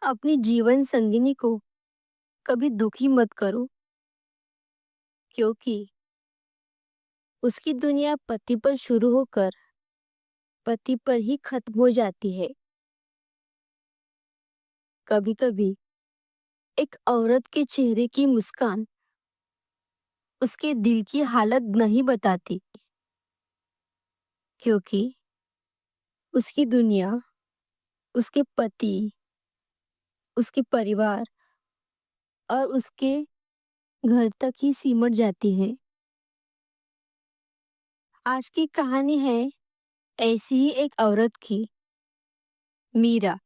अपनी जीवन संगिनी को कभी दुखी मत करो, क्योंकि उसकी दुनिया पति पर शुरू होकर पति पर ही खत्म हो जाती है। कभी कभी एक औरत के चेहरे की मुस्कान उसके दिल की हालत नहीं बताती, क्योंकि उसकी दुनिया उसके पति, उसके परिवार और उसके घर तक ही सिमट जाती है। आज की कहानी है ऐसी ही एक औरत की, मीरा,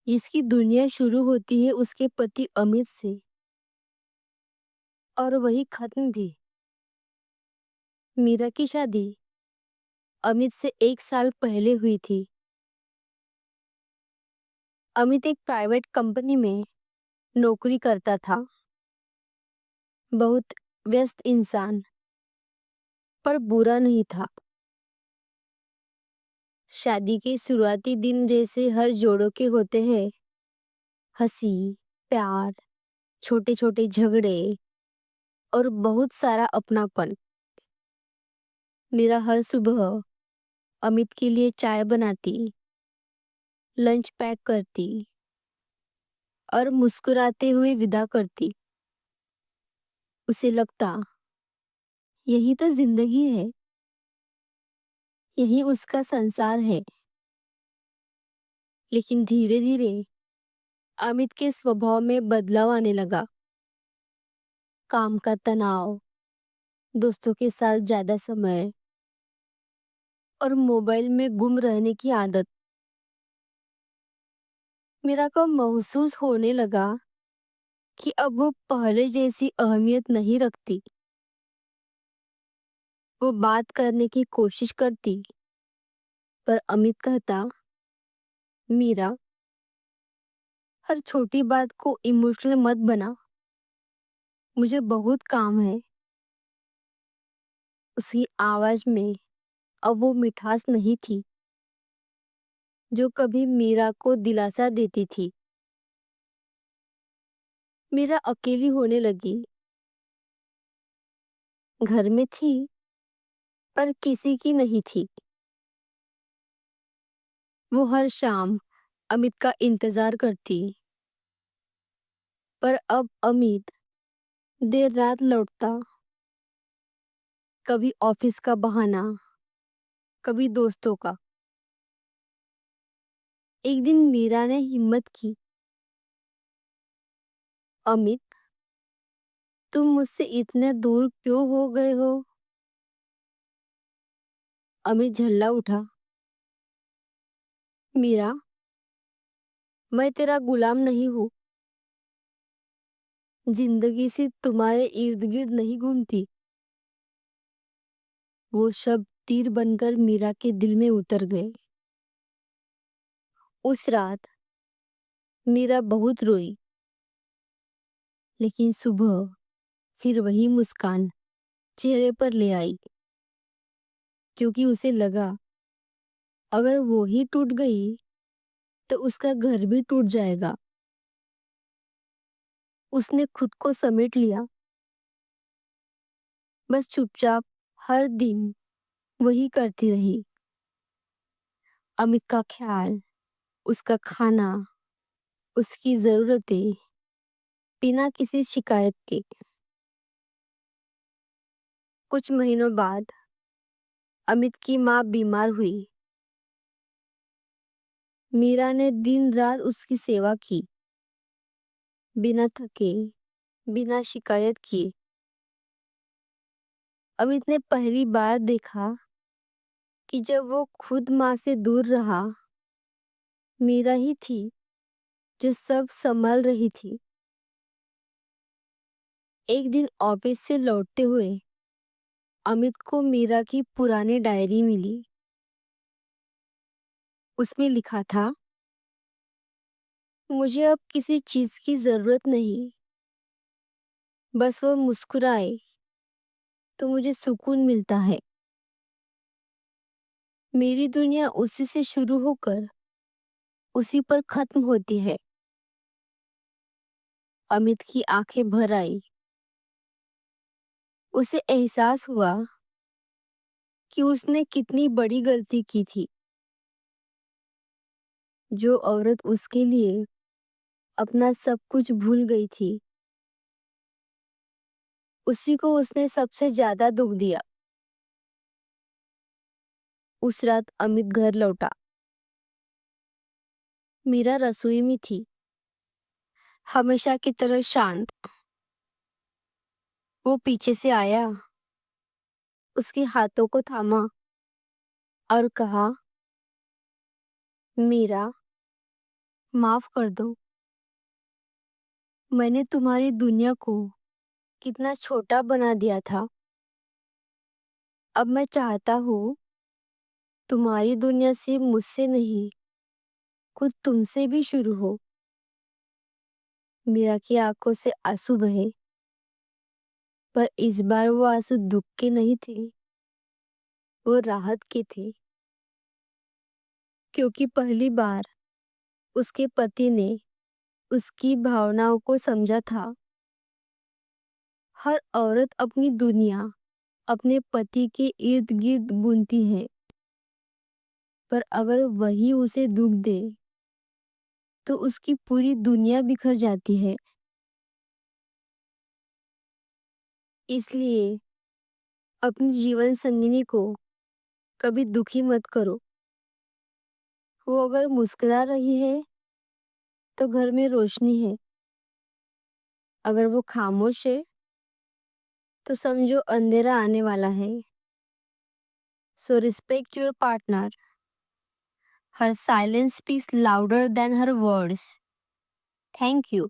जिसकी दुनिया शुरू होती है उसके पति अमित से और वही खत्म भी। मीरा की शादी अमित से 1 साल पहले हुई थी। अमित एक प्राइवेट कंपनी में नौकरी करता था। बहुत व्यस्त इंसान, पर बुरा नहीं था। शादी के शुरुआती दिन जैसे हर जोड़ों के होते हैं, हंसी, प्यार, छोटे छोटे झगड़े और बहुत सारा अपनापन। मीरा हर सुबह अमित के लिए चाय बनाती, लंच पैक करती और मुस्कुराते हुए विदा करती। उसे लगता यही तो जिंदगी है, यही उसका संसार है। लेकिन धीरे धीरे अमित के स्वभाव में बदलाव आने लगा। काम का तनाव, दोस्तों के साथ ज्यादा समय और मोबाइल में गुम रहने की आदत। मीरा को महसूस होने लगा कि अब वो पहले जैसी अहमियत नहीं रखती। वो बात करने की कोशिश करती, पर अमित कहता, मीरा, हर छोटी बात को इमोशनल मत बना, मुझे बहुत काम है। उसकी आवाज में अब वो मिठास नहीं थी जो कभी मीरा को दिलासा देती थी। मीरा अकेली होने लगी। घर में थी, पर किसी की नहीं थी। वो हर शाम अमित का इंतजार करती, पर अब अमित देर रात लौटता। कभी ऑफिस का बहाना, कभी दोस्तों का। एक दिन मीरा ने हिम्मत की, अमित, तुम मुझसे इतने दूर क्यों हो गए हो? अमित झल्ला उठा, मीरा, मैं तेरा गुलाम नहीं हूँ। जिंदगी सिर्फ तुम्हारे इर्द गिर्द नहीं घूमती। वो शब्द तीर बनकर मीरा के दिल में उतर गए। उस रात मीरा बहुत रोई, लेकिन सुबह फिर वही मुस्कान चेहरे पर ले आई, क्योंकि उसे लगा अगर वो ही टूट गई तो उसका घर भी टूट जाएगा। उसने खुद को समेट लिया, बस चुपचाप हर दिन वही करती रही। अमित का ख्याल, उसका खाना, उसकी जरूरतें, बिना किसी शिकायत के। कुछ महीनों बाद अमित की माँ बीमार हुई। मीरा ने दिन रात उसकी सेवा की, बिना थके, बिना शिकायत किए। अमित ने पहली बार देखा कि जब वो खुद माँ से दूर रहा, मीरा ही थी जो सब संभाल रही थी। एक दिन ऑफिस से लौटते हुए अमित को मीरा की पुरानी डायरी मिली। उसमें लिखा था, मुझे अब किसी चीज की जरूरत नहीं, बस वो मुस्कुराए तो मुझे सुकून मिलता है। मेरी दुनिया उसी से शुरू होकर उसी पर खत्म होती है। अमित की आंखें भर आई। उसे एहसास हुआ कि उसने कितनी बड़ी गलती की थी। जो औरत उसके लिए अपना सब कुछ भूल गई थी, उसी को उसने सबसे ज्यादा दुख दिया। उस रात अमित घर लौटा। मीरा रसोई में थी, हमेशा की तरह शांत। वो पीछे से आया, उसके हाथों को थामा और कहा, मीरा, माफ कर दो। मैंने तुम्हारी दुनिया को कितना छोटा बना दिया था। अब मैं चाहता हूँ तुम्हारी दुनिया सिर्फ मुझसे नहीं, खुद तुमसे भी शुरू हो। मीरा की आंखों से आंसू बहे, पर इस बार वो आंसू दुख के नहीं थे, वो राहत के थे। क्योंकि पहली बार उसके पति ने उसकी भावनाओं को समझा था। हर औरत अपनी दुनिया अपने पति के इर्द गिर्द बुनती है, पर अगर वही उसे दुख दे तो उसकी पूरी दुनिया बिखर जाती है। इसलिए अपनी जीवन संगिनी को कभी दुखी मत करो। वो अगर मुस्कुरा रही है तो घर में रोशनी है। अगर वो खामोश है तो समझो अंधेरा आने वाला है। So respect your partner. Her silence speaks louder than her words. Thank you.